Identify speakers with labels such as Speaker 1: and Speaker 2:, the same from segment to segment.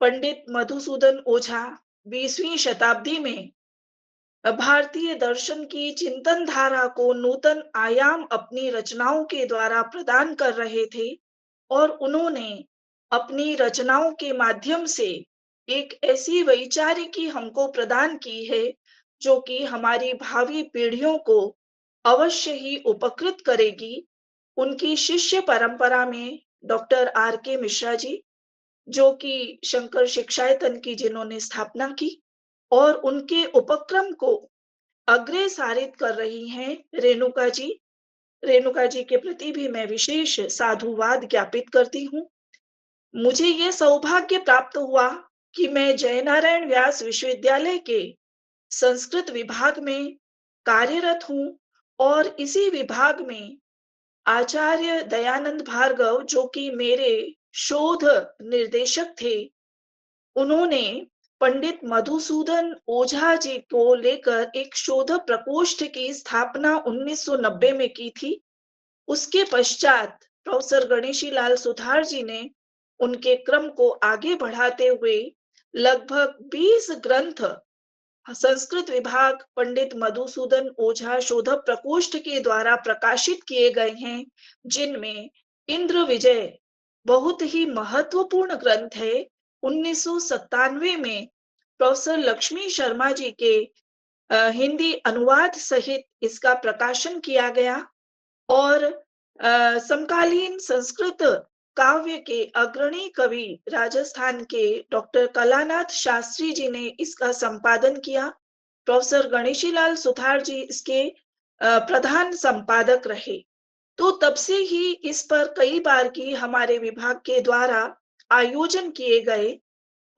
Speaker 1: पंडित मधुसूदन ओझा 20वीं शताब्दी में भारतीय दर्शन की चिंतन धारा को नूतन आयाम अपनी रचनाओं के द्वारा प्रदान कर रहे थे और उन्होंने अपनी रचनाओं के माध्यम से एक ऐसी वैचारिकी हमको प्रदान की है जो कि हमारी भावी पीढ़ियों को अवश्य ही उपकृत करेगी। उनकी शिष्य परंपरा में डॉक्टर आर के मिश्रा जी, जो कि शंकर शिक्षायतन की जिन्होंने स्थापना की, और उनके उपक्रम को अग्रे सारित कर रही हैं रेणुका जी। रेणुका जी के प्रति भी मैं विशेष साधुवाद ज्ञापित करती हूँ। मुझे ये सौभाग्य प्राप्त हुआ कि मैं जयनारायण व्यास विश्वविद्यालय के संस्कृत विभाग में कार्यरत हूँ और इसी विभाग में आचार्य दयानंद भार्गव, जो कि मेरे शोध निर्देशक थे, उन्होंने पंडित मधुसूदन ओझा जी को लेकर एक शोध प्रकोष्ठ की स्थापना 1990 में की थी। उसके पश्चात प्रोफेसर गणेशी लाल सुथार जी ने उनके क्रम को आगे बढ़ाते हुए लगभग 20 ग्रंथ संस्कृत विभाग पंडित मधुसूदन ओझा शोध प्रकोष्ठ के द्वारा प्रकाशित किए गए हैं, जिनमें इंद्र विजय बहुत ही महत्वपूर्ण ग्रंथ है। 1997 में प्रोफेसर लक्ष्मी शर्मा जी के हिंदी अनुवाद सहित इसका प्रकाशन किया गया और समकालीन संस्कृत काव्य के अग्रणी कवि राजस्थान के डॉक्टर कलानाथ शास्त्री जी ने इसका संपादन किया। प्रोफेसर गणेशीलाल सुथार जी इसके प्रधान संपादक रहे। तो तब से ही इस पर कई बार की हमारे विभाग के द्वारा आयोजन किए गए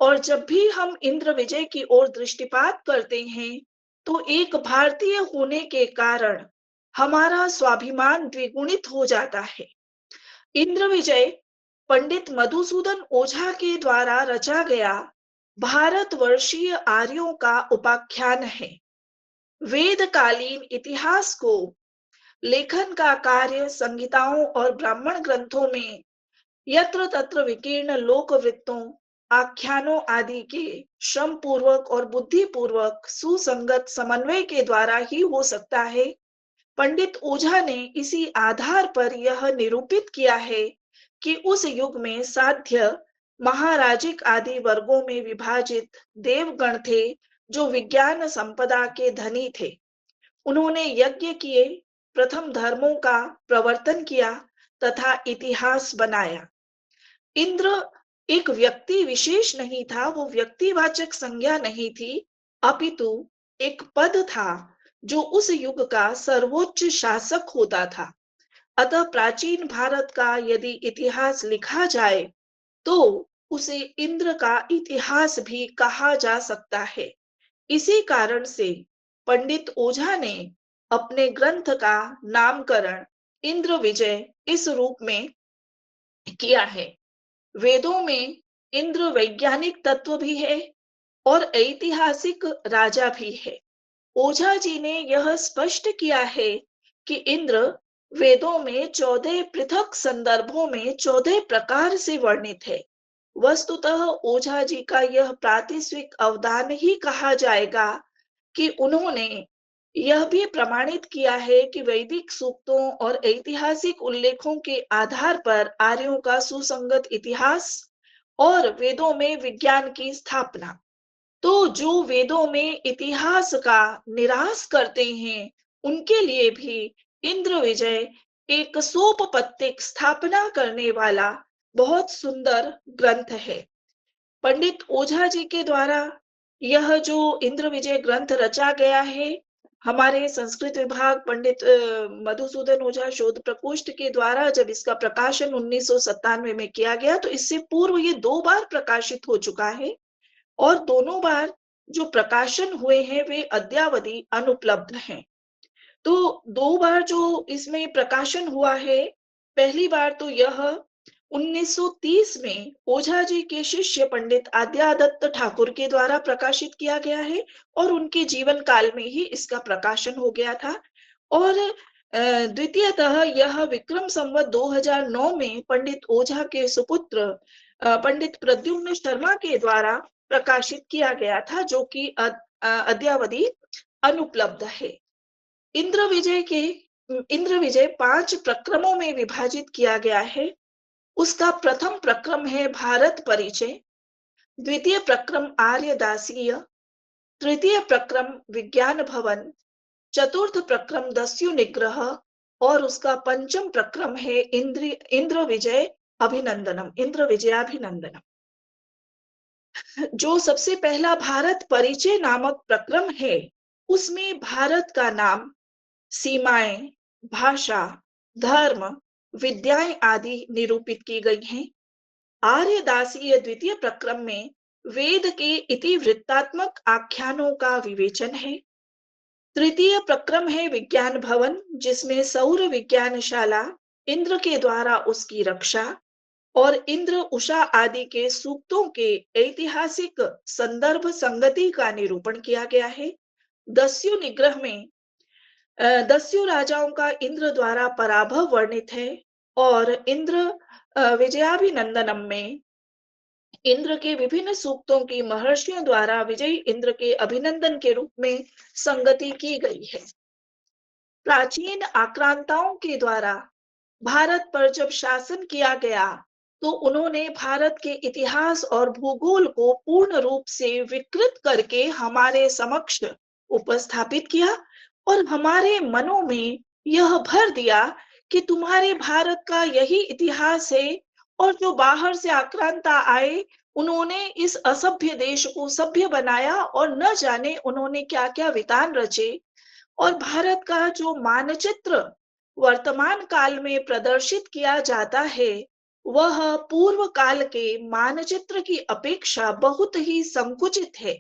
Speaker 1: और जब भी हम इंद्र विजय की ओर दृष्टिपात करते हैं, तो एक भारतीय होने के कारण हमारा स्वाभिमान द्विगुणित हो जाता है। इंद्र विजय पंडित मधुसूदन ओझा के द्वारा रचा गया भारतवर्षीय आर्यों का उपाख्यान है। वेदकालीन इतिहास को लेखन का कार्य संहिताओं और ब्राह्मण ग्रंथों में यत्र तत्र विकीर्ण लोकवृत्तों, आख्यानों आदि के श्रम पूर्वक और बुद्धि पूर्वक सुसंगत समन्वय के द्वारा ही हो सकता है। पंडित ओझा ने इसी आधार पर यह निरूपित किया है कि उस युग में साध्य महाराजिक आदि वर्गों में विभाजित देवगण थे, जो विज्ञान संपदा के धनी थे। उन्होंने यज्ञ किए, प्रथम धर्मों का प्रवर्तन किया तथा इतिहास बनाया। इंद्र एक व्यक्ति विशेष नहीं था, वो व्यक्तिवाचक संज्ञा नहीं थी, अपितु एक पद था जो उस युग का सर्वोच्च शासक होता था। अतः प्राचीन भारत का यदि इतिहास लिखा जाए तो उसे इंद्र का इतिहास भी कहा जा सकता है। इसी कारण से पंडित ओझा ने अपने ग्रंथ का नामकरण इंद्र विजय इस रूप में किया है। वेदों में इंद्र वैज्ञानिक तत्व भी है और ऐतिहासिक राजा भी है। ओझा जी ने यह स्पष्ट किया है कि इंद्र वेदों में 14 पृथक संदर्भों में 14 प्रकार से वर्णित है। वस्तुतः ओझा जी का यह प्रातिस्विक अवदान ही कहा जाएगा कि उन्होंने यह भी प्रमाणित किया है कि वैदिक सूक्तों और ऐतिहासिक उल्लेखों के आधार पर आर्यों का सुसंगत इतिहास और वेदों में विज्ञान की स्थापना। तो जो वेदों में इतिहास का निराश करते हैं, उनके लिए भी इंद्र विजय एक सोपपत्तिक स्थापना करने वाला बहुत सुंदर ग्रंथ है। पंडित ओझा जी के द्वारा यह जो इंद्र विजय ग्रंथ रचा गया है, हमारे संस्कृत विभाग पंडित मधुसूदन ओझा शोध प्रकोष्ठ के द्वारा जब इसका प्रकाशन 1997 में किया गया, तो इससे पूर्व ये 2 बार प्रकाशित हो चुका है और दोनों बार जो प्रकाशन हुए हैं वे अद्यावधि अनुपलब्ध हैं। तो 2 बार जो इसमें प्रकाशन हुआ है, पहली बार तो यह 1930 में ओझा जी के शिष्य पंडित आद्यादत्त ठाकुर के द्वारा प्रकाशित किया गया है और उनके जीवन काल में ही इसका प्रकाशन हो गया था। और द्वितीयतः यह विक्रम संवत 2009 में पंडित ओझा के सुपुत्र पंडित प्रद्युम्न शर्मा के द्वारा प्रकाशित किया गया था, जो कि अद्यावधि अनुपलब्ध है। इंद्र विजय के इंद्र विजय 5 प्रक्रमों में विभाजित किया गया है। उसका प्रथम प्रक्रम है भारत परिचय, द्वितीय प्रक्रम आर्य दासीय, तृतीय प्रक्रम विज्ञान भवन, चतुर्थ प्रक्रम दस्यु निग्रह और उसका पंचम प्रक्रम है इंद्र विजय अभिनंदनम, इंद्र विजयाभिनंदनम। जो सबसे पहला भारत परिचय नामक प्रक्रम है, उसमें भारत का नाम, सीमाएं, भाषा, धर्म, विद्याएं आदि निरूपित की गई हैं। आर्यदासीय द्वितीय प्रक्रम में वेद के इतिवृत्तात्मक आख्यानों का विवेचन है। तृतीय प्रक्रम है विज्ञान भवन, जिसमें सौर विज्ञानशाला, इंद्र के द्वारा उसकी रक्षा और इंद्र उषा आदि के सूक्तों के ऐतिहासिक संदर्भ संगति का निरूपण किया गया है। दस्यु निग्रह में दस्यु राजाओं का इंद्र द्वारा पराभव वर्णित है और इंद्र विजयाभिनंदनम में इंद्र के विभिन्न सूक्तों की महर्षियों द्वारा विजयी इंद्र के अभिनंदन के रूप में संगति की गई है। प्राचीन आक्रांताओं के द्वारा भारत पर जब शासन किया गया, तो उन्होंने भारत के इतिहास और भूगोल को पूर्ण रूप से विकृत करके हमारे समक्ष उपस्थापित किया और हमारे मनों में यह भर दिया कि तुम्हारे भारत का यही इतिहास है और जो बाहर से आक्रांता आए, उन्होंने इस असभ्य देश को सभ्य बनाया और न जाने उन्होंने क्या क्या वितान रचे। और भारत का जो मानचित्र वर्तमान काल में प्रदर्शित किया जाता है, वह पूर्व काल के मानचित्र की अपेक्षा बहुत ही संकुचित है।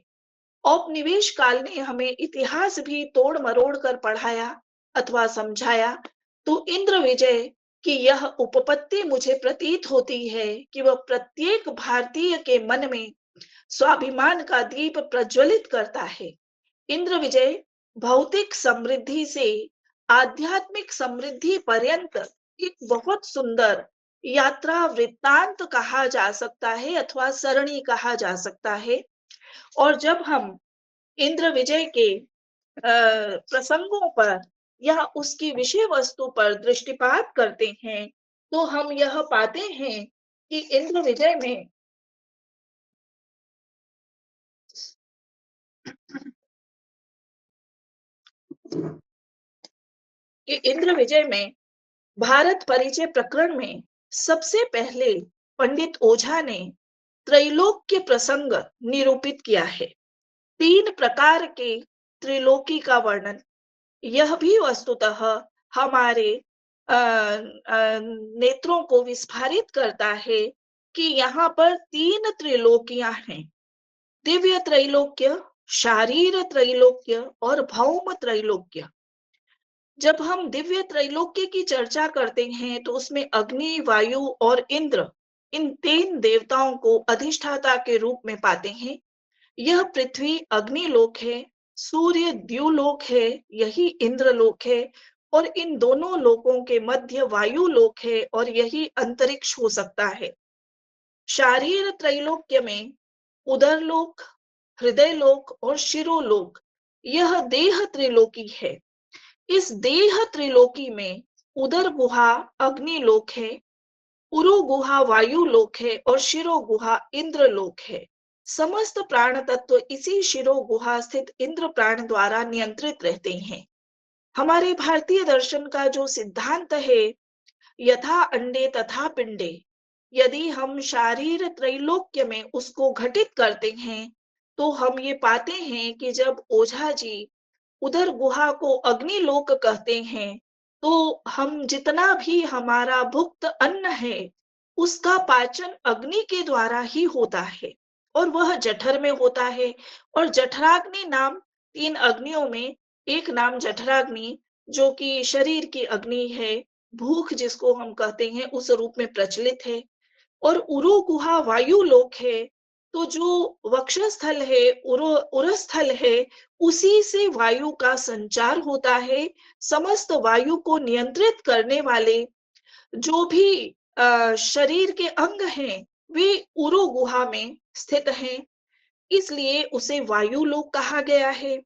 Speaker 1: औपनिवेश काल ने हमें इतिहास भी तोड़ मरोड़ कर पढ़ाया अथवा समझाया। तो इंद्र विजय की यह उपपत्ति मुझे प्रतीत होती है कि वह प्रत्येक भारतीय के मन में स्वाभिमान का दीप प्रज्वलित करता है। इंद्र विजय भौतिक समृद्धि से आध्यात्मिक समृद्धि पर्यंत एक बहुत सुंदर यात्रा वृत्तांत कहा जा सकता है अथवा सरणी कहा जा सकता है। और जब हम इंद्र विजय के प्रसंगों पर या उसकी विषय वस्तु पर दृष्टिपात करते हैं, तो हम यह पाते हैं कि इंद्र विजय में भारत परिचय प्रकरण में सबसे पहले पंडित ओझा ने त्रैलोक्य प्रसंग निरूपित किया है। 3 प्रकार के त्रिलोकी का वर्णन, यह भी वस्तुतः हमारे नेत्रों को विस्फारित करता है कि यहाँ पर 3 त्रिलोकियां हैं, दिव्य त्रैलोक्य, शारीर त्रैलोक्य और भौम त्रैलोक्य। जब हम दिव्य त्रैलोक्य की चर्चा करते हैं, तो उसमें अग्नि, वायु और इंद्र, इन 3 देवताओं को अधिष्ठाता के रूप में पाते हैं। यह पृथ्वी अग्निलोक है, सूर्य द्युलोक है, यही इंद्रलोक है और इन दोनों लोकों के मध्य वायु लोक है और यही अंतरिक्ष हो सकता है। शारीर त्रैलोक्य में उदरलोक, हृदयलोक और शिरोलोक, यह देह त्रिलोकी है। इस देह त्रिलोकी में उदर गुहा अग्निलोक है, उरु गुहा वायु लोक है और शिरो गुहा इंद्र लोक है। समस्त प्राण तत्व इसी शिरो गुहा स्थित इंद्र प्राण द्वारा नियंत्रित रहते हैं। हमारे भारतीय दर्शन का जो सिद्धांत है, यथा अंडे तथा पिंडे, यदि हम शारीर त्रैलोक्य में उसको घटित करते हैं, तो हम ये पाते हैं कि जब ओझा जी उधर गुहा को अग्निलोक कहते हैं, तो हम जितना भी हमारा भुक्त अन्न है, उसका पाचन अग्नि के द्वारा ही होता है और वह जठर में होता है। और जठराग्नि नाम 3 अग्नियों में एक नाम जठराग्नि, जो कि शरीर की अग्नि है, भूख जिसको हम कहते हैं, उस रूप में प्रचलित है। और उरु गुहा वायु लोक है, तो जो वक्षस्थल है, उरस्थल है, उसी से वायु का संचार होता है। समस्त वायु को नियंत्रित करने वाले जो भी शरीर के अंग हैं, वे उरु गुहा में स्थित हैं, इसलिए उसे वायु लोक कहा गया है।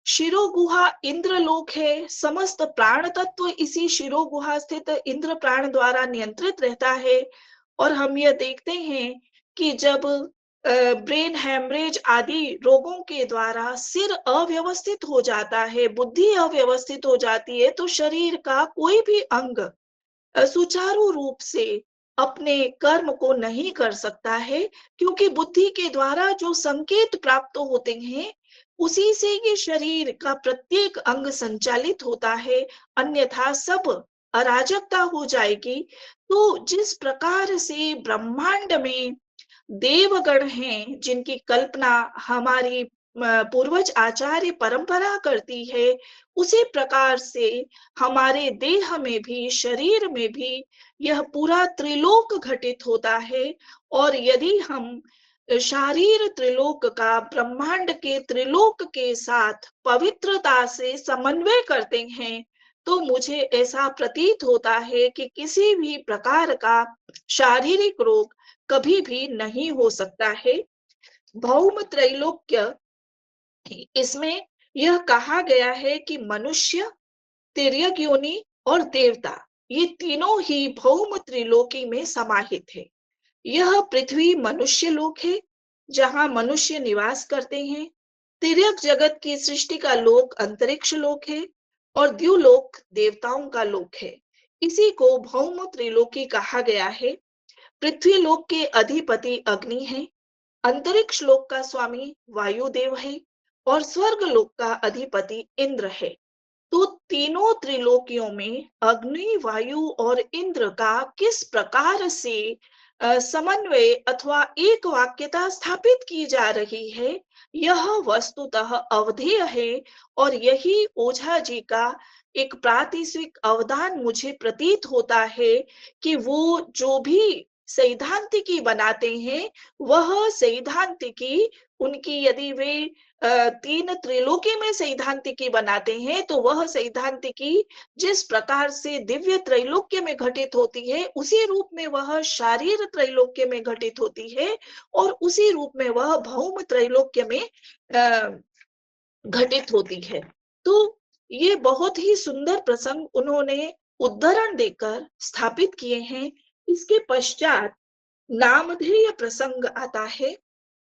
Speaker 1: शिरो गुहा इंद्र लोक है। समस्त प्राण तत्व इसी शिरो गुहा स्थित इंद्र प्राण द्वारा नियंत्रित रहता है। और हम यह देखते हैं कि जब ब्रेन हैमरेज आदि रोगों के द्वारा सिर अव्यवस्थित हो जाता है, बुद्धि अव्यवस्थित हो जाती है, तो शरीर का कोई भी अंग सुचारू रूप से अपने कर्म को नहीं कर सकता है, क्योंकि बुद्धि के द्वारा जो संकेत प्राप्त होते हैं, उसी से ये शरीर का प्रत्येक अंग संचालित होता है। अन्यथा सब अराजकता हो जाएगी। तो जिस प्रकार से ब्रह्मांड में देवगण हैं, जिनकी कल्पना हमारी पूर्वज आचार्य परंपरा करती है, उसी प्रकार से हमारे देह में भी, शरीर में भी यह पूरा त्रिलोक घटित होता है। और यदि हम शारीर त्रिलोक का ब्रह्मांड के त्रिलोक के साथ पवित्रता से समन्वय करते हैं, तो मुझे ऐसा प्रतीत होता है कि किसी भी प्रकार का शारीरिक रोग कभी भी नहीं हो सकता है। भौम त्रैलोक्य, इसमें यह कहा गया है कि मनुष्य, तिर्यक योनि और देवता, ये तीनों ही भौम त्रिलोकी में समाहित है। यह पृथ्वी मनुष्य लोक है, जहां मनुष्य निवास करते हैं। तिर्यक जगत की सृष्टि का लोक अंतरिक्ष लोक है, और द्युलोक देवताओं का लोक है। इसी को भौम त्रिलोकी कहा गया है। पृथ्वी लोक के अधिपति अग्नि है, अंतरिक्ष लोक का स्वामी वायुदेव है, और स्वर्ग लोक का अधिपति इंद्र है। तो तीनों त्रिलोकियों में अग्नि, वायु और इंद्र का किस प्रकार से समन्वय अथवा एक वाक्यता स्थापित की जा रही है, यह वस्तुतः अवधेय है। और यही ओझा जी का एक प्रातिशिक अवदान मुझे प्रतीत होता है, कि वो जो भी सैद्धांतिकी बनाते हैं, वह सैद्धांतिकी उनकी, यदि वे तीन त्रिलोकी में सैद्धांतिकी बनाते हैं, तो वह सैद्धांतिकी जिस प्रकार से दिव्य त्रैलोक्य में घटित होती है, उसी रूप में वह शारीर त्रैलोक्य में घटित होती है, और उसी रूप में वह भौम त्रैलोक्य में घटित होती है। तो ये बहुत ही सुंदर प्रसंग उन्होंने उद्धरण देकर स्थापित किए हैं। इसके पश्चात नामधेय प्रसंग आता है,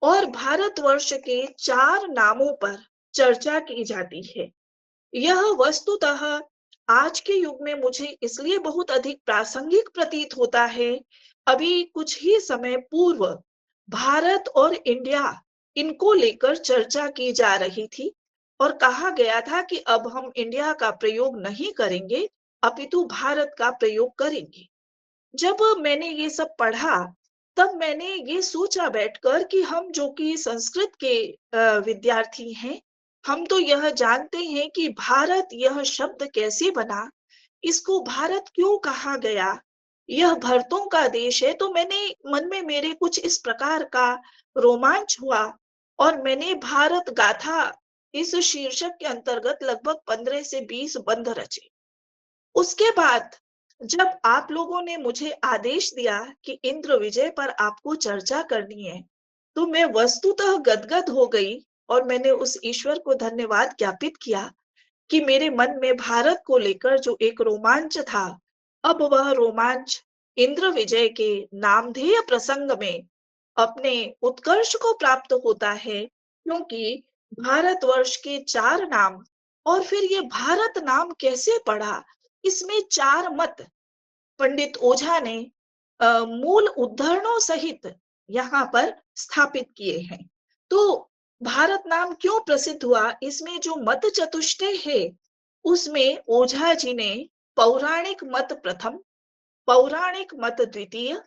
Speaker 1: और भारतवर्ष के 4 नामों पर चर्चा की जाती है। यह वस्तुतः आज के युग में मुझे इसलिए बहुत अधिक प्रासंगिक प्रतीत होता है। अभी कुछ ही समय पूर्व भारत और इंडिया, इनको लेकर चर्चा की जा रही थी, और कहा गया था कि अब हम इंडिया का प्रयोग नहीं करेंगे, अपितु भारत का प्रयोग करेंगे। जब मैंने ये सब पढ़ा, तब मैंने ये सोचा बैठकर कि हम जो कि संस्कृत के विद्यार्थी हैं, हम तो यह जानते हैं कि भारत यह शब्द कैसे बना, इसको भारत क्यों कहा गया, यह भरतों का देश है। तो मैंने मन में मेरे कुछ इस प्रकार का रोमांच हुआ, और मैंने भारत गाथा इस शीर्षक के अंतर्गत लगभग 15 से 20 बंध रचे। उसके बाद जब आप लोगों ने मुझे आदेश दिया कि इंद्र विजय पर आपको चर्चा करनी है, तो मैं वस्तुतः गदगद हो गई, और मैंने उस ईश्वर को धन्यवाद ज्ञापित किया कि मेरे मन में भारत को लेकर जो एक रोमांच था, अब वह रोमांच इंद्र विजय के नामधेय प्रसंग में अपने उत्कर्ष को प्राप्त होता है। क्योंकि भारतवर्ष के 4 नाम, और फिर ये भारत नाम कैसे पड़ा, इसमें 4 मत पंडित ओझा ने मूल उद्धरणों सहित यहाँ पर स्थापित किए हैं। तो भारत नाम क्यों प्रसिद्ध हुआ, इसमें जो मत चतुष्टय है, उसमें ओझा जी ने पौराणिक मत प्रथम, पौराणिक मत द्वितीय,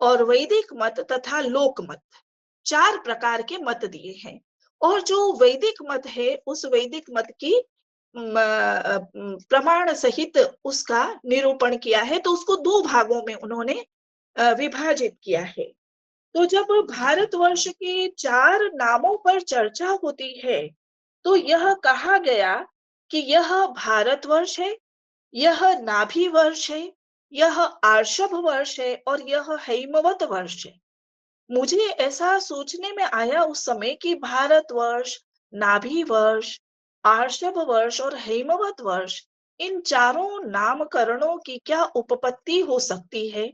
Speaker 1: और वैदिक मत तथा लोक मत, 4 प्रकार के मत दिए हैं। और जो वैदिक मत है, उस वैदिक मत की प्रमाण सहित उसका निरूपण किया है, तो उसको 2 भागों में उन्होंने विभाजित किया है। तो जब भारतवर्ष के 4 नामों पर चर्चा होती है, तो यह कहा गया कि यह भारतवर्ष है, यह नाभि वर्ष है, यह आर्षभ वर्ष है, और यह हैमवत वर्ष है। मुझे ऐसा सोचने में आया उस समय कि भारतवर्ष, नाभि वर्ष, आर्षभ वर्ष और हेमवत वर्ष, इन चारों नामकरणों की क्या उपपत्ति हो सकती है।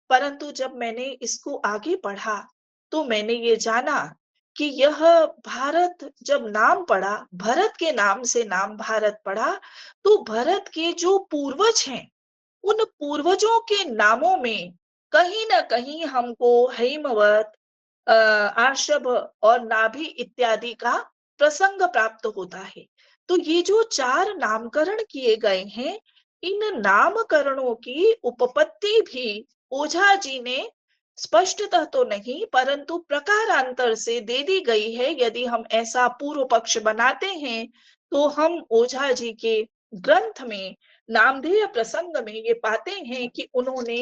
Speaker 1: परंतु जब मैंने इसको आगे पढ़ा तो मैंने ये जाना कि यह भारत जब नाम पड़ा, भरत के नाम से नाम भारत पड़ा, तो भरत के जो पूर्वज हैं, उन पूर्वजों के नामों में कहीं न कहीं हमको हेमवत, आर्षभ और नाभि इत्यादि का प्रसंग प्राप्त होता है। तो ये जो 4 नामकरण किए गए हैं, इन नामकरणों की उपपत्ति भी ओझा जी ने स्पष्टतः तो नहीं परंतु प्रकारांतर से दे दी गई है। यदि हम ऐसा पूर्व पक्ष बनाते हैं, तो हम ओझा जी के ग्रंथ में नामधेय प्रसंग में ये पाते हैं कि उन्होंने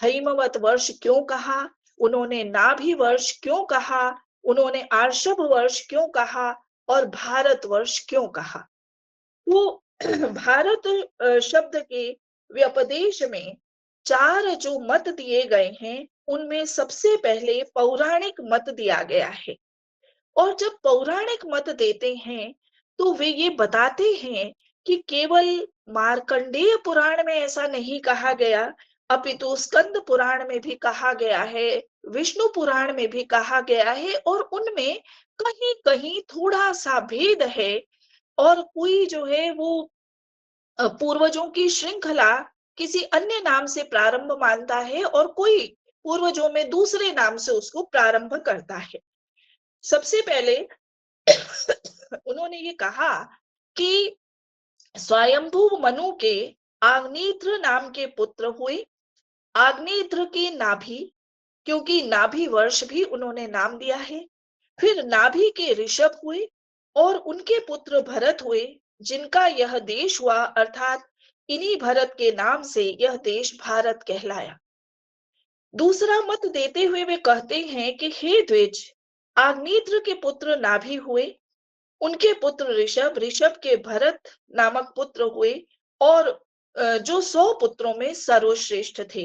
Speaker 1: हैमवत वर्ष क्यों कहा, उन्होंने नाभि वर्ष क्यों कहा, उन्होंने आर्षभ वर्ष क्यों कहा और भारत वर्ष क्यों कहा। तो भारत शब्द के व्यपदेश में 4 जो मत दिए गए हैं, उनमें सबसे पहले पौराणिक मत दिया गया है। और जब पौराणिक मत देते हैं, तो वे ये बताते हैं कि केवल मार्कंडेय पुराण में ऐसा नहीं कहा गया, अपितु स्कंद पुराण में भी कहा गया है, विष्णु पुराण में भी कहा गया है और उनमें कहीं-कहीं थोड़ा-सा भेद है और कोई जो है वो पूर्वजों की श्रृंखला किसी अन्य नाम से प्रारंभ मानता है और कोई पूर्वजों में दूसरे नाम से उसको प्रारंभ करता है। सबसे पहले उन्होंने ये कहा कि स्वयंभू मनु के आग्नेत्र नाम के पुत्र हुए। आग्नेत्र की नाभि, क्योंकि नाभि वर्ष भी उन्होंने नाम दिया है। फिर नाभि के ऋषभ हुए और उनके पुत्र भरत हुए, जिनका यह देश हुआ, अर्थात इन्हीं भरत के नाम से यह देश भारत कहलाया। दूसरा मत देते हुए वे कहते हैं कि हे द्विज, आग्नेत्र के पुत्र नाभि हुए, उनके पुत्र ऋषभ, ऋषभ के भरत नामक पुत्र हुए और जो 100 पुत्रों में सर्वश्रेष्ठ थे।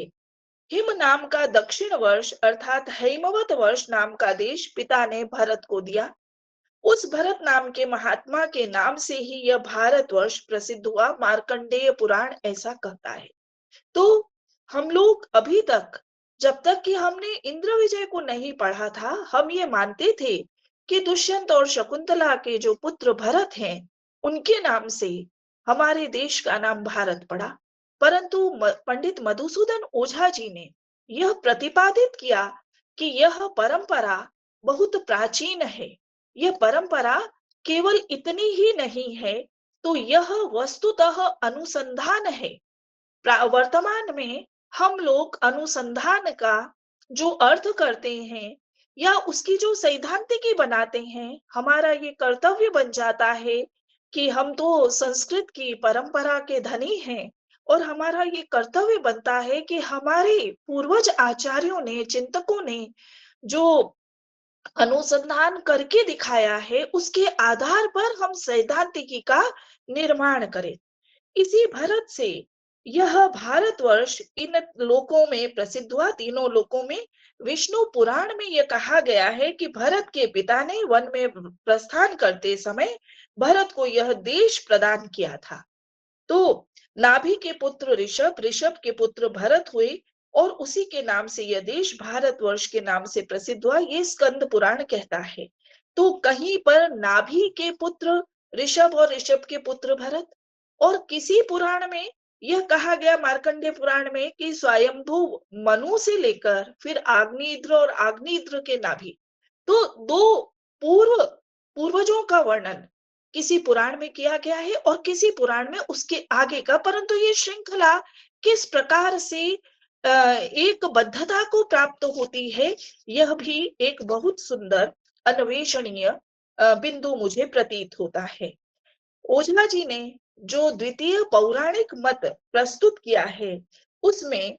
Speaker 1: हिम नाम का दक्षिण वर्ष अर्थात हेमवत वर्ष नाम का देश पिता ने भरत को दिया। उस भरत नाम के महात्मा के नाम से ही यह भारतवर्ष प्रसिद्ध हुआ, मार्कंडेय पुराण ऐसा कहता है। तो हम लोग अभी तक, जब तक कि हमने इंद्र विजय को नहीं पढ़ा था, हम ये मानते थे कि दुष्यंत और शकुंतला के जो पुत्र भरत हैं, उनके नाम से हमारे देश का नाम भारत पड़ा। परंतु पंडित मधुसूदन ओझा जी ने यह प्रतिपादित किया कि यह परंपरा बहुत प्राचीन है। यह परंपरा केवल इतनी ही नहीं है, तो यह वस्तुतः अनुसंधान है। वर्तमान में हम लोग अनुसंधान का जो अर्थ करते हैं या उसकी जो सैद्धांतिकी बनाते हैं, हमारा ये कर्तव्य बन जाता है कि हम तो संस्कृत की परंपरा के धनी हैं और हमारा ये कर्तव्य बनता है कि हमारे पूर्वज आचार्यों ने, चिंतकों ने जो अनुसंधान करके दिखाया है, उसके आधार पर हम सैद्धांतिकी का निर्माण करें। इसी भरत से यह भारतवर्ष इन लोकों में प्रसिद्ध हुआ, तीनों लोकों में। विष्णु पुराण में यह कहा गया है कि भरत के पिता ने वन में प्रस्थान करते समय भरत को यह देश प्रदान किया था। तो नाभि के पुत्र ऋषभ, ऋषभ के पुत्र भरत हुए और उसी के नाम से यह देश भारतवर्ष के नाम से प्रसिद्ध हुआ, ये स्कंद पुराण कहता है। तो कहीं पर नाभि के पुत्र ऋषभ और ऋषभ के पुत्र भरत, और किसी पुराण में यह कहा गया, मार्कंडेय पुराण में, कि स्वयंभू मनु से लेकर फिर आग्नेत्र और आग्नेत्र के नाभि। तो दो पूर्व पूर्वजों का वर्णन किसी पुराण में किया गया है और किसी पुराण में उसके आगे का, परंतु ये श्रृंखला किस प्रकार से एक बद्धता को प्राप्त होती है, यह भी एक बहुत सुंदर अन्वेषणीय बिंदु मुझे प्रतीत होता है। ओझला जी ने जो द्वितीय पौराणिक मत प्रस्तुत किया है, उसमें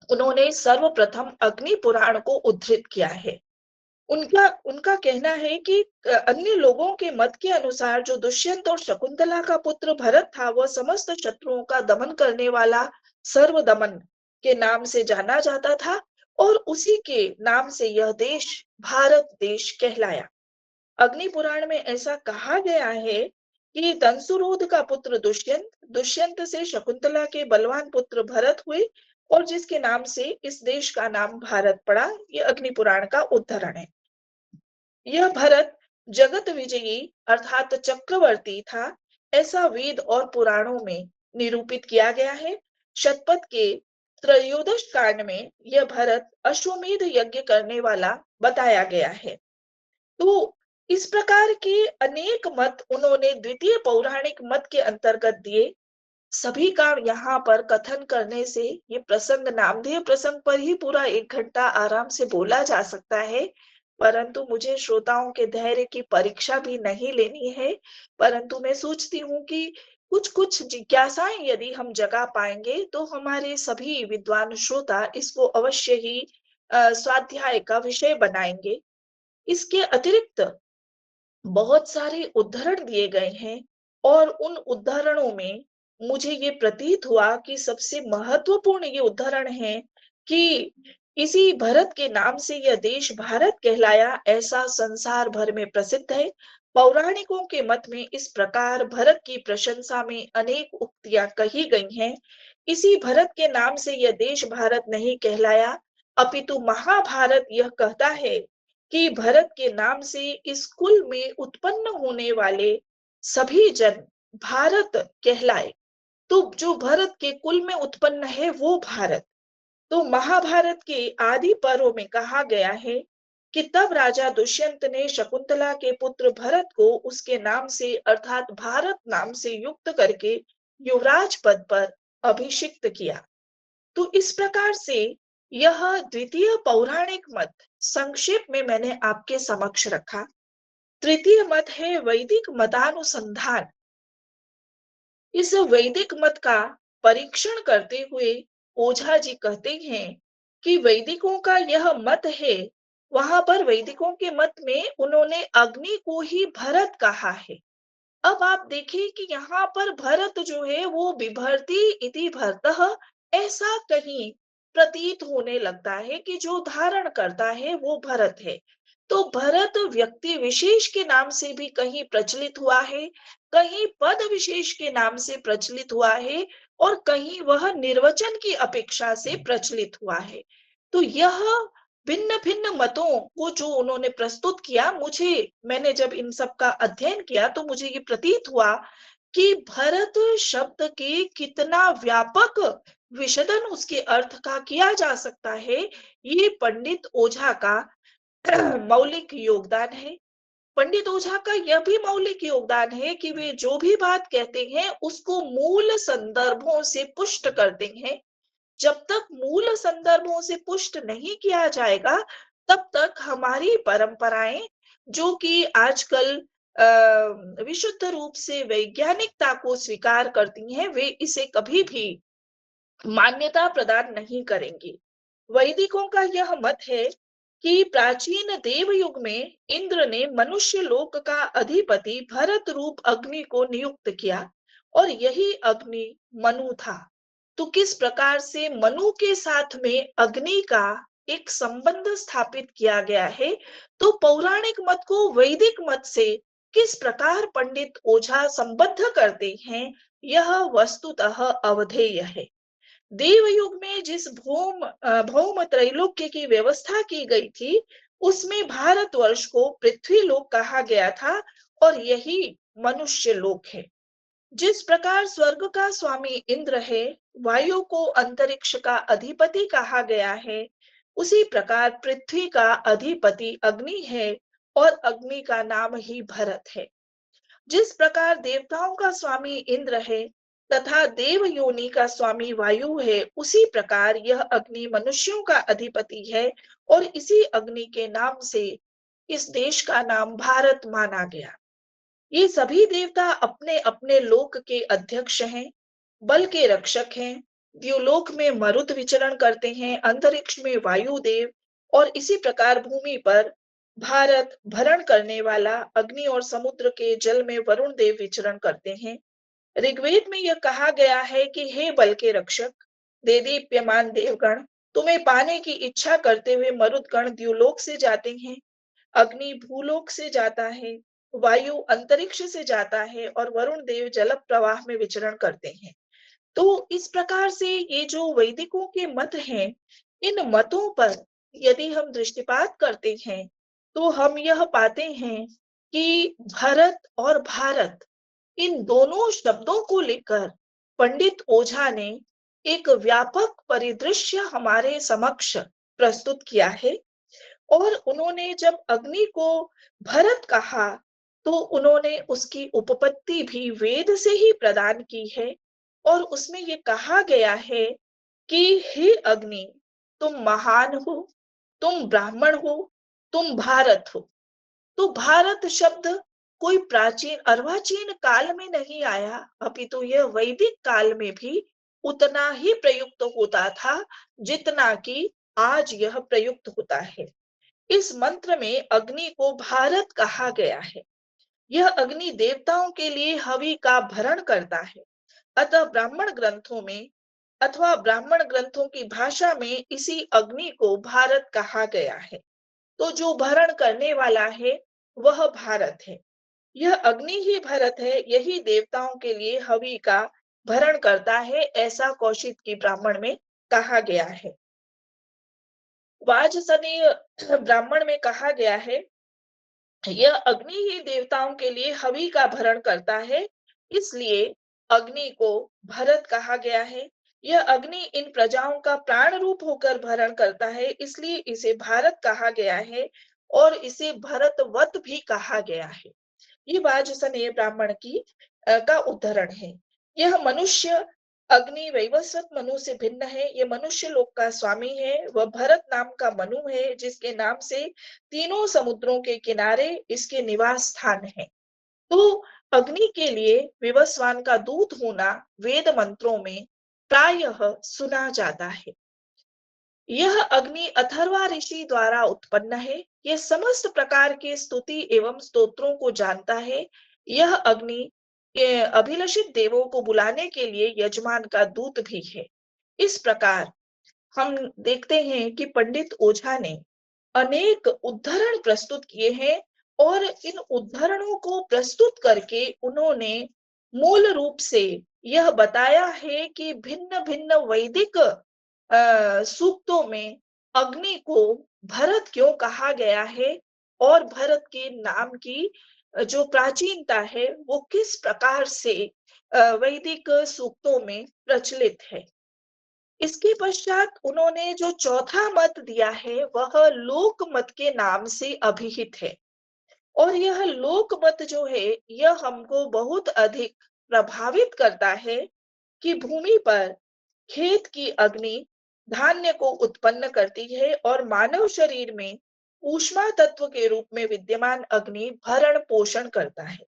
Speaker 1: उन्होंने सर्वप्रथम अग्नि पुराण को उद्धृत किया है। उनका उनका कहना है कि अन्य लोगों के मत के अनुसार जो दुष्यंत और शकुंतला का पुत्र भरत था, वह समस्त शत्रुओं का दमन करने वाला सर्वदमन के नाम से जाना जाता था और उसी के नाम से यह देश भारत देश कहलाया। अग्नि पुराण में ऐसा कहा गया है कि दंसुरोध का पुत्र दुष्यंत, दुष्यंत से शकुंतला के बलवान पुत्र भरत हुए और जिसके नाम से इस देश का नाम भारत पड़ा। यह अग्नि पुराण का उद्धरण है। यह भरत जगत विजयी अर्थात चक्रवर्ती था, ऐसा वेद और पुराणों में निरूपित किया गया है। शतपथ के त्रयोदश कांड में यह भरत अश्वमेध यज्ञ करने वाला बताया गया है। तो इस प्रकार के अनेक मत उन्होंने द्वितीय पौराणिक मत के अंतर्गत दिए। सभी का यहाँ पर कथन करने से ये प्रसंग नामधेय प्रसंग पर ही पूरा 1 घंटा आराम से बोला जा सकता है, परंतु मुझे श्रोताओं के धैर्य की परीक्षा भी नहीं लेनी है। परंतु मैं सोचती हूँ कि कुछ कुछ जिज्ञासाएं यदि हम जगा पाएंगे तो हमारे सभी विद्वान श्रोता इसको अवश्य ही स्वाध्याय का विषय बनाएंगे। इसके अतिरिक्त बहुत सारे उद्धरण दिए गए हैं और उन उद्धरणों में मुझे ये प्रतीत हुआ कि सबसे महत्वपूर्ण ये उद्धरण है कि इसी भरत के नाम से यह देश भारत कहलाया, ऐसा संसार भर में प्रसिद्ध है। पौराणिकों के मत में इस प्रकार भरत की प्रशंसा में अनेक उक्तियां कही गई हैं। इसी भरत के नाम से यह देश भारत नहीं कहलाया, अपितु महाभारत यह कहता है कि भरत के नाम से इस कुल में उत्पन्न होने वाले सभी जन भारत कहलाए। तो जो भरत के कुल में उत्पन्न है वो भारत। तो महाभारत के आदि पर्व में कहा गया है कि तब राजा दुष्यंत ने शकुंतला के पुत्र भरत को उसके नाम से अर्थात भारत नाम से युक्त करके युवराज पद पर अभिषिक्त किया। तो इस प्रकार से यह द्वितीय पौराणिक मत संक्षेप में मैंने आपके समक्ष रखा। तृतीय मत है वैदिक मतानुसंधान। इस वैदिक मत का परीक्षण करते हुए ओझा जी कहते हैं कि वैदिकों का यह मत है। वहां पर वैदिकों के मत में उन्होंने अग्नि को ही भरत कहा है। अब आप देखिए कि यहाँ पर भरत जो है वो बिभर्ति इति भरतः ऐसा कहीं प्रतीत होने लगता है कि जो धारण करता है वो भरत है। तो भरत व्यक्ति विशेष के नाम से भी कहीं प्रचलित हुआ है, कहीं पद विशेष के नाम से प्रचलित हुआ है और कहीं वह निर्वचन की अपेक्षा से प्रचलित हुआ है। तो यह भिन्न भिन्न मतों को जो उन्होंने प्रस्तुत किया, मैंने जब इन सब का अध्ययन किया तो मुझे ये प्रतीत हुआ कि भरत शब्द के कितना व्यापक विशदन उसके अर्थ का किया जा सकता है। ये पंडित ओझा का मौलिक योगदान है। पंडित ओझा का यह भी मौलिक योगदान है कि वे जो भी बात कहते हैं उसको मूल संदर्भों से पुष्ट करते हैं। जब तक मूल संदर्भों से पुष्ट नहीं किया जाएगा तब तक हमारी परंपराएं जो कि आजकल विशुद्ध रूप से वैज्ञानिकता को स्वीकार करती हैं, वे इसे कभी भी मान्यता प्रदान नहीं करेंगी। वैदिकों का यह मत है कि प्राचीन देव युग में इंद्र ने मनुष्य लोक का अधिपति भरत रूप अग्नि को नियुक्त किया और यही अग्नि मनु था। तो किस प्रकार से मनु के साथ में अग्नि का एक संबंध स्थापित किया गया है, तो पौराणिक मत को वैदिक मत से किस प्रकार पंडित ओझा संबद्ध करते हैं, यह वस्तुतः अवधेय है। देव युग में जिस भौम त्रैलोक्य की व्यवस्था की गई थी उसमें भारतवर्ष को पृथ्वी लोक कहा गया था और यही मनुष्य लोक है। जिस प्रकार स्वर्ग का स्वामी इंद्र है, वायु को अंतरिक्ष का अधिपति कहा गया है, उसी प्रकार पृथ्वी का अधिपति अग्नि है और अग्नि का नाम ही भरत है। जिस प्रकार देवताओं का स्वामी इंद्र है तथा देव योनि का स्वामी वायु है, उसी प्रकार यह अग्नि मनुष्यों का अधिपति है और इसी अग्नि के नाम से इस देश का नाम भारत माना गया। ये सभी देवता अपने अपने लोक के अध्यक्ष हैं, बल के रक्षक हैं। द्युलोक में मरुत विचरण करते हैं, अंतरिक्ष में वायुदेव और इसी प्रकार भूमि पर भारत भरण करने वाला अग्नि और समुद्र के जल में वरुण देव विचरण करते हैं। ऋग्वेद में यह कहा गया है कि हे बल के रक्षक, देदीप्यमान देवगण, तुम्हें पाने की इच्छा करते हुए मरुदगण द्युलोक से जाते हैं, अग्नि भूलोक से जाता है, वायु अंतरिक्ष से जाता है और वरुण देव जल प्रवाह में विचरण करते हैं। तो इस प्रकार से ये जो वैदिकों के मत हैं, इन मतों पर यदि हम दृष्टिपात करते हैं, तो हम यह पाते हैं कि भरत और भारत इन दोनों शब्दों को लेकर पंडित ओझा ने एक व्यापक परिदृश्य हमारे समक्ष प्रस्तुत किया है। और उन्होंने जब अग्नि को भरत कहा, तो उन्होंने उसकी उपपत्ति भी वेद से ही प्रदान की है। और उसमें ये कहा गया है कि हे अग्नि, तुम महान हो, तुम ब्राह्मण हो, तुम भारत हो। तो भारत शब्द कोई प्राचीन अर्वाचीन काल में नहीं आया, अपितु यह वैदिक काल में भी उतना ही प्रयुक्त होता था जितना कि आज यह प्रयुक्त होता है। इस मंत्र में अग्नि को भारत कहा गया है। यह अग्नि देवताओं के लिए हवि का भरण करता है। अतः ब्राह्मण ग्रंथों में अथवा ब्राह्मण ग्रंथों की भाषा में इसी अग्नि को भारत कहा गया है। तो जो भरण करने वाला है वह भारत है। यह अग्नि ही भरत है, यही देवताओं के लिए हवि का भरण करता है, ऐसा कौशिक की ब्राह्मण में कहा गया है। वाजसनेय ब्राह्मण में कहा गया है, यह अग्नि ही देवताओं के लिए हवि का भरण करता है, इसलिए अग्नि को भरत कहा गया है। यह अग्नि इन प्रजाओं का प्राण रूप होकर भरण करता है, इसलिए इसे भारत कहा गया है और इसे भरतवत भी कहा गया है। ये वाजसनेय ब्राह्मण की का उद्धरण है। यह मनुष्य अग्नि वैवस्वत मनु से भिन्न है। ये मनुष्य लोक का स्वामी है। वह भरत नाम का मनु है, जिसके नाम से तीनों समुद्रों के किनारे इसके निवास स्थान है। तो अग्नि के लिए विवस्वान का दूत होना वेद मंत्रों में प्रायः सुना जाता है। यह अग्नि अथर्वा ऋषि द्वारा उत्पन्न है। यह समस्त प्रकार के स्तुति एवं स्तोत्रों को जानता है। यह अग्नि अभिलषित देवों को बुलाने के लिए यजमान का दूत भी है। इस प्रकार हम देखते हैं कि पंडित ओझा ने अनेक उद्धरण प्रस्तुत किए हैं और इन उद्धरणों को प्रस्तुत करके उन्होंने मूल रूप से यह बताया है कि भिन्न भिन्न वैदिक सूक्तों में अग्नि को भरत क्यों कहा गया है और भरत के नाम की जो प्राचीनता है वो किस प्रकार से वैदिक सूक्तों में प्रचलित है। इसके पश्चात उन्होंने जो चौथा मत दिया है वह लोक मत के नाम से अभिहित है। और यह लोक मत जो है यह हमको बहुत अधिक प्रभावित करता है कि भूमि पर खेत की अग्नि धान्य को उत्पन्न करती है और मानव शरीर में ऊष्मा तत्व के रूप में विद्यमान अग्नि भरण पोषण करता है।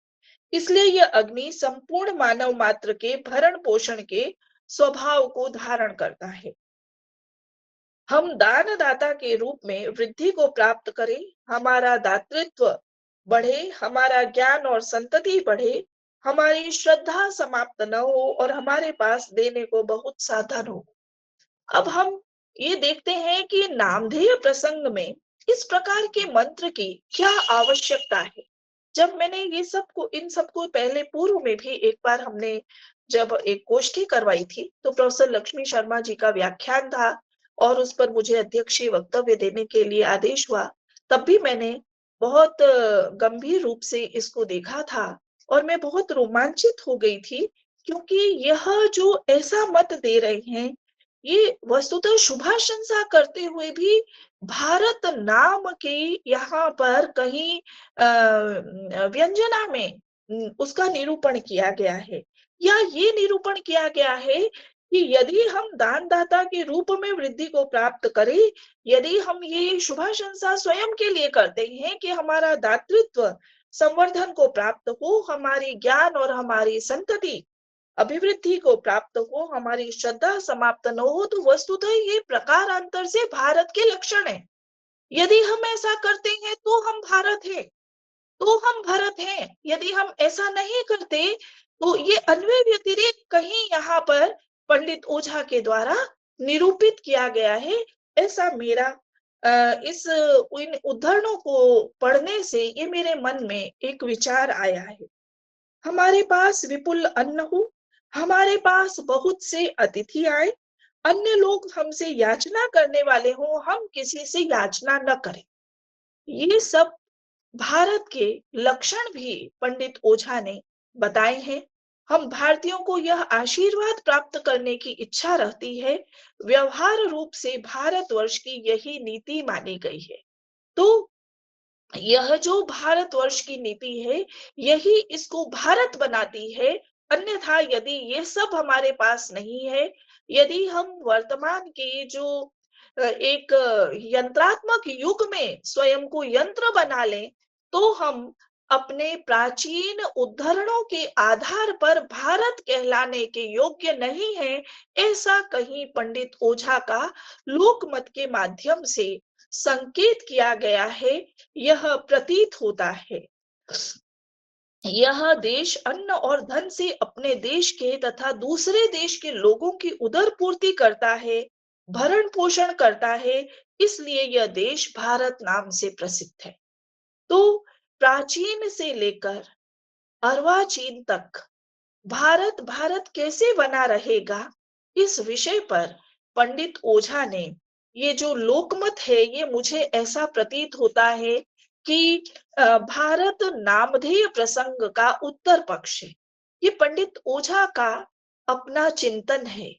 Speaker 1: इसलिए यह अग्नि संपूर्ण मानव मात्र के भरण पोषण के स्वभाव को धारण करता है। हम दानदाता के रूप में वृद्धि को प्राप्त करें, हमारा दातृत्व बढ़े, हमारा ज्ञान और संतति बढ़े, हमारी श्रद्धा समाप्त न हो और हमारे पास देने को बहुत साधन हो। अब हम ये देखते हैं कि नामधेय प्रसंग में इस प्रकार के मंत्र की क्या आवश्यकता है। जब मैंने ये सबको इन सबको पहले पूर्व में भी एक बार हमने जब एक गोष्ठी करवाई थी, तो प्रोफेसर लक्ष्मी शर्मा जी का व्याख्यान था और उस पर मुझे अध्यक्षीय वक्तव्य देने के लिए आदेश हुआ। तब भी मैंने बहुत गंभीर रूप से इसको देखा था और मैं बहुत रोमांचित हो गई थी, क्योंकि यह जो ऐसा मत दे रहे हैं, ये वस्तुतः शुभाशंसा करते हुए भी भारत नाम के यहाँ पर कहीं व्यंजना में उसका निरूपण किया गया है, या ये निरूपण किया गया है कि यदि हम दानदाता के रूप में वृद्धि को प्राप्त करें, यदि हम ये शुभाशंसा स्वयं के लिए करते हैं कि हमारा दातृत्व संवर्धन को प्राप्त हो, हमारी ज्ञान और हमारी संतति अभिवृद्धि को प्राप्त हो, हमारी श्रद्धा समाप्त न हो, तो वस्तुतः ये प्रकारांतर से भारत के लक्षण है। यदि हम ऐसा करते हैं तो हम भारत हैं, तो हम भरत हैं। यदि हम ऐसा नहीं करते तो ये अन्वय व्यतिरेक कहीं यहाँ पर पंडित ओझा के द्वारा निरूपित किया गया है। ऐसा मेरा इस इन उद्धरणों को पढ़ने से ये मेरे मन में एक विचार आया है। हमारे पास विपुल अन्न हो, हमारे पास बहुत से अतिथि आए, अन्य लोग हमसे याचना करने वाले हों, हम किसी से याचना न करें। ये सब भारत के लक्षण भी पंडित ओझा ने बताए हैं। हम भारतीयों को यह आशीर्वाद प्राप्त करने की इच्छा रहती है। व्यवहार रूप से भारतवर्ष की यही नीति मानी गई है। तो यह जो भारतवर्ष की नीति है, यही इसको भारत बनाती है। अन्यथा यदि ये सब हमारे पास नहीं है, यदि हम वर्तमान के जो एक यंत्रात्मक युग में स्वयं को यंत्र बना लें, तो हम अपने प्राचीन उद्धरणों के आधार पर भारत कहलाने के योग्य नहीं है। ऐसा कहीं पंडित ओझा का लोकमत के माध्यम से संकेत किया गया है। यह प्रतीत होता है। यह देश अन्न और धन से अपने देश के तथा दूसरे देश के लोगों की उदर पूर्ति करता है, भरण पोषण करता है। इसलिए यह देश भारत नाम से प्रसिद्ध है। तो प्राचीन से लेकर अर्वाचीन तक भारत भारत कैसे बना रहेगा, इस विषय पर पंडित ओझा ने ये जो लोकमत है, ये मुझे ऐसा प्रतीत होता है कि भारत नामधेय प्रसंग का उत्तर पक्ष है। ये पंडित ओझा का अपना चिंतन है।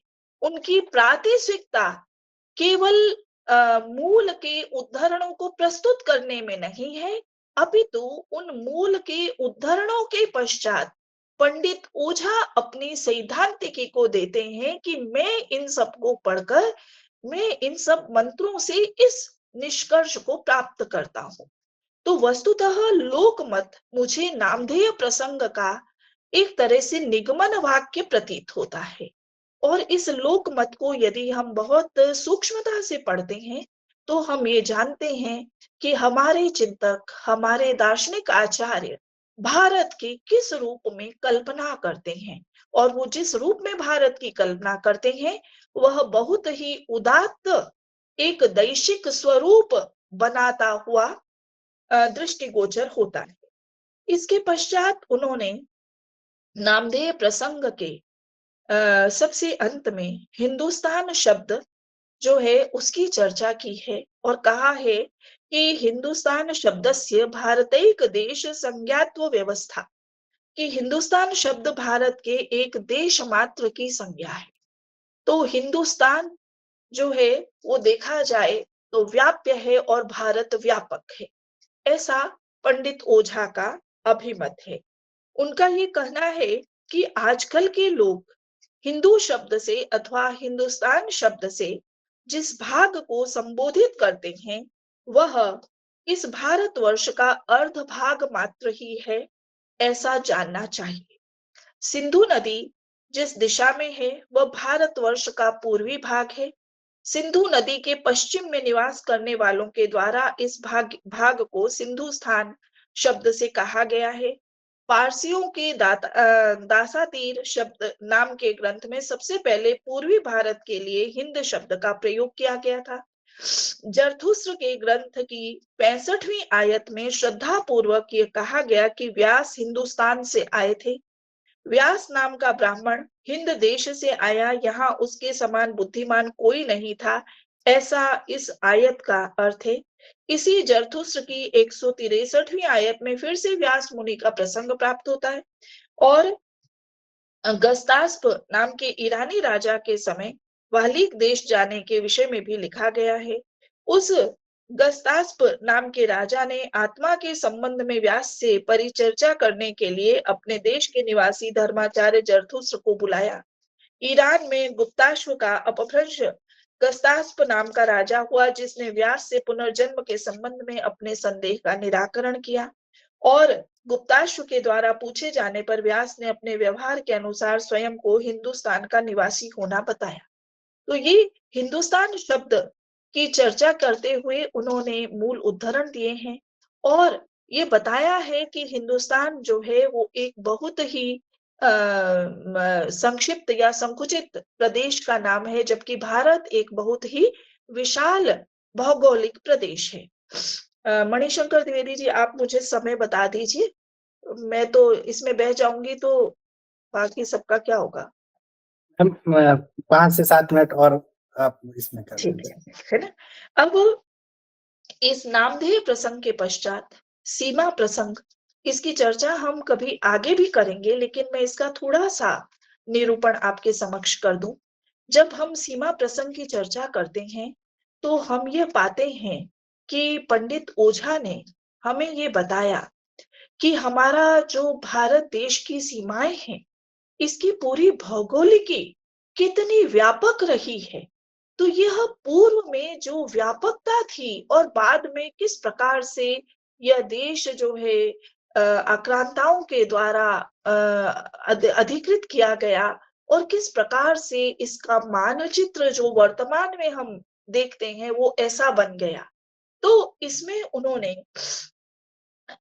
Speaker 1: उनकी प्रातिशिकता केवल मूल के उद्धरणों को प्रस्तुत करने में नहीं है, अपितु उन मूल के उद्धरणों के पश्चात पंडित ओझा अपनी सैद्धांतिकी को देते हैं कि मैं इन सब को पढ़कर, मैं इन सब मंत्रों से इस निष्कर्ष को प्राप्त करता हूं। तो वस्तुतः लोकमत मुझे नामधेय प्रसंग का एक तरह से निगमन वाक्य प्रतीत होता है। और इस लोकमत को यदि हम बहुत सूक्ष्मता से पढ़ते हैं, तो हम ये जानते हैं कि हमारे चिंतक, हमारे दार्शनिक आचार्य भारत की किस रूप में कल्पना करते हैं। और वो जिस रूप में भारत की कल्पना करते हैं, वह बहुत ही उदात्त एक दैशिक स्वरूप बनाता हुआ दृष्टिगोचर होता है। इसके पश्चात उन्होंने नामधेय प्रसंग के सबसे अंत में हिंदुस्तान शब्द जो है उसकी चर्चा की है और कहा है कि हिंदुस्तान शब्दस्य भारतैक देश संज्ञात्व व्यवस्था, कि हिंदुस्तान शब्द भारत के एक देश मात्र की संज्ञा है। तो हिंदुस्तान जो है वो देखा जाए तो व्याप्य है और भारत व्यापक है। ऐसा पंडित ओझा का अभिमत है। उनका ये कहना है कि आजकल के लोग हिंदू शब्द से अथवा हिंदुस्तान शब्द से जिस भाग को संबोधित करते हैं, वह इस भारतवर्ष का अर्ध भाग मात्र ही है, ऐसा जानना चाहिए। सिंधु नदी जिस दिशा में है, वह भारतवर्ष का पूर्वी भाग है। सिंधु नदी के पश्चिम में निवास करने वालों के द्वारा इस भाग को सिंधु स्थान शब्द से कहा गया है। पारसियों के दासातीर शब्द नाम के ग्रंथ में सबसे पहले पूर्वी भारत के लिए हिंद शब्द का प्रयोग किया गया था। जरथुस्त्र के ग्रंथ की 65वीं आयत में श्रद्धा पूर्वक ये कहा गया कि व्यास हिंदुस्तान से आए थे। व्यास नाम का ब्राह्मण हिंद देश से आया, यहाँ उसके समान बुद्धिमान कोई नहीं था, ऐसा इस आयत का अर्थ है। इसी जरथुस्त्र की 163वीं आयत में फिर से व्यास मुनि का प्रसंग प्राप्त होता है। और गस्तास्प नाम के ईरानी राजा के समय वालिक देश जाने के विषय में भी लिखा गया है। उस गस्तास्प नाम के राजा ने आत्मा के संबंध में व्यास से परिचर्चा करने के लिए अपने देश के निवासी धर्माचार्य जरथुस्त्र को बुलाया। ईरान में गुप्ताश्व का अपभ्रंश गस्तास्प नाम का राजा हुआ, जिसने व्यास से पुनर्जन्म के संबंध में अपने संदेह का निराकरण किया। और गुप्ताश्व के द्वारा पूछे जाने पर व्यास ने अपने व्यवहार के अनुसार स्वयं को हिंदुस्तान का निवासी होना बताया। तो ये हिंदुस्तान शब्द की चर्चा करते हुए उन्होंने मूल उद्धरण दिए हैं और ये बताया है कि हिंदुस्तान जो है वो एक बहुत ही संक्षिप्त या संकुचित प्रदेश का नाम है, जबकि भारत एक बहुत ही विशाल भौगोलिक प्रदेश है। मणिशंकर द्विवेदी जी, आप मुझे समय बता दीजिए, मैं तो इसमें बह जाऊंगी तो बाकी सबका क्या होगा।
Speaker 2: हम 5 से 7 मिनट और आप इसमें कर
Speaker 1: ठीक
Speaker 2: दीजिए।
Speaker 1: है ना। अब इस नामधेय प्रसंग के पश्चात सीमा प्रसंग, इसकी चर्चा हम कभी आगे भी करेंगे, लेकिन मैं इसका थोड़ा सा निरूपण आपके समक्ष कर दूं। जब हम सीमा प्रसंग की चर्चा करते हैं तो हम ये पाते हैं कि पंडित ओझा ने हमें ये बताया कि हमारा जो भारत देश की सीमाएं हैं, इसकी पूरी भौगोलिकी कितनी व्यापक रही है। तो यह पूर्व में जो व्यापकता थी और बाद में किस प्रकार से यह देश जो है आक्रांताओं के द्वारा अधिकृत किया गया, और किस प्रकार से इसका मानचित्र जो वर्तमान में हम देखते हैं वो ऐसा बन गया। तो इसमें उन्होंने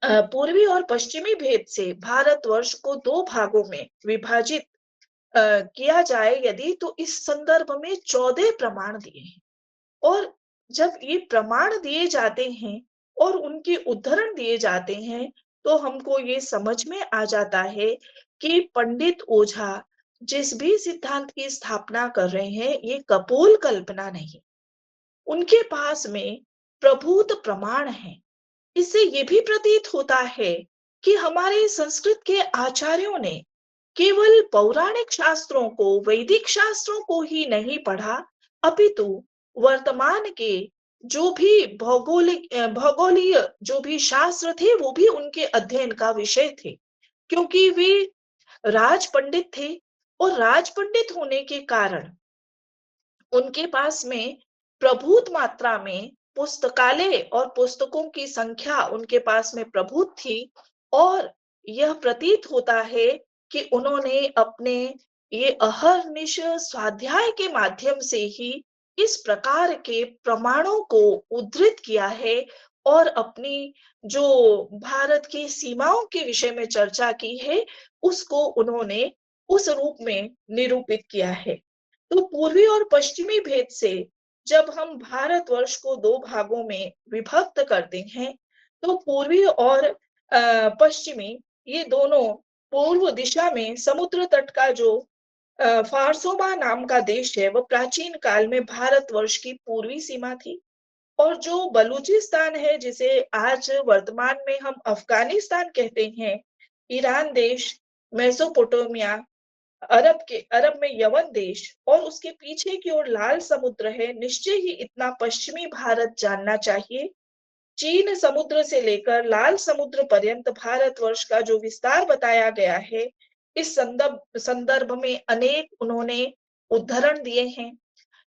Speaker 1: पूर्वी और पश्चिमी भेद से भारतवर्ष को 2 भागों में विभाजित किया जाए यदि, तो इस संदर्भ में 14 प्रमाण दिए हैं। और जब ये प्रमाण दिए जाते हैं और उनके उद्धरण दिए जाते हैं, तो हमको ये समझ में आ जाता है कि पंडित ओझा जिस भी सिद्धांत की स्थापना कर रहे हैं, ये कपोल कल्पना नहीं, उनके पास में प्रभूत प्रमाण है। इससे ये भी प्रतीत होता है कि हमारे संस्कृत के आचार्यों ने केवल पौराणिक शास्त्रों को, वैदिक शास्त्रों को ही नहीं पढ़ा, अपितु वर्तमान के जो भी भौगोलीय जो भी शास्त्र थे, वो भी उनके अध्ययन का विषय थे। क्योंकि वे राज पंडित थे, और राज पंडित होने के कारण उनके पास में प्रभुत मात्रा में पुस्तकालय और पुस्तकों की संख्या उनके पास में प्रभुत थी। और यह प्रतीत होता है कि उन्होंने अपने ये अहर्निश स्वाध्याय के माध्यम से ही इस प्रकार के प्रमाणों को उद्धृत किया है, और अपनी जो भारत की सीमाओं के विषय में चर्चा की है, उसको उन्होंने उस रूप में निरूपित किया है। तो पूर्वी और पश्चिमी भेद से जब हम भारतवर्ष को 2 भागों में विभक्त करते हैं, तो पूर्वी और पश्चिमी, ये दोनों पूर्व दिशा में समुद्र तट का जो फारसोवा नाम का देश है, वह प्राचीन काल में भारतवर्ष की पूर्वी सीमा थी। और जो बलूचिस्तान है, जिसे आज वर्तमान में हम अफगानिस्तान कहते हैं, ईरान देश, मेसोपोटामिया, अरब में यवन देश, और उसके पीछे की ओर लाल समुद्र है, निश्चय ही इतना पश्चिमी भारत जानना चाहिए। चीन समुद्र से लेकर लाल समुद्र पर्यंत भारतवर्ष का जो विस्तार बताया गया है, इस संदर्भ में अनेक उन्होंने उद्धरण दिए हैं।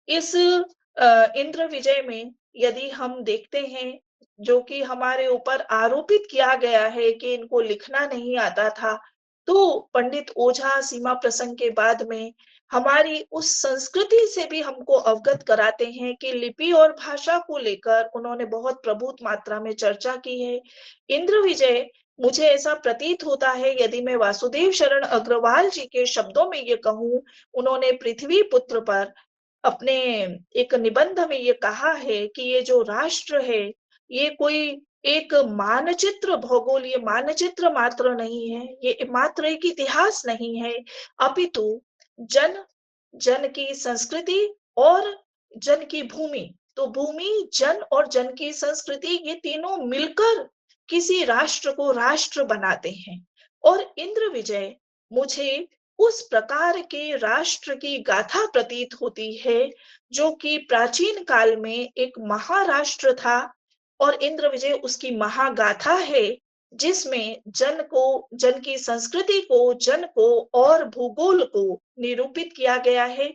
Speaker 1: इस इंद्र विजय में यदि हम देखते हैं, जो कि हमारे ऊपर आरोपित किया गया है कि इनको लिखना नहीं आता था, तो पंडित ओझा सीमा प्रसंग के बाद में हमारी उस संस्कृति से भी हमको अवगत कराते हैं कि लिपि और भाषा को लेकर उन्होंने बहुत प्रभुत मात्रा में चर्चा की है। इंद्र विजय, मुझे ऐसा प्रतीत होता है, यदि मैं वासुदेव शरण अग्रवाल जी के शब्दों में ये कहूं, उन्होंने पृथ्वी पुत्र पर अपने एक निबंध में ये कहा है कि ये जो राष्ट्र है, ये कोई एक मानचित्र, भौगोलिक मानचित्र मात्र नहीं है, ये मात्र एक इतिहास नहीं है, अपितु जन जन की संस्कृति और जन की भूमि। तो भूमि, जन और जन की संस्कृति, ये तीनों मिलकर किसी राष्ट्र को राष्ट्र बनाते हैं। और इंद्र विजय मुझे उस प्रकार के राष्ट्र की गाथा प्रतीत होती है, जो कि प्राचीन काल में एक महाराष्ट्र था, और इंद्र विजय उसकी महागाथा है, जिसमें जन को, जन की संस्कृति को, जन को और भूगोल को निरूपित किया गया है।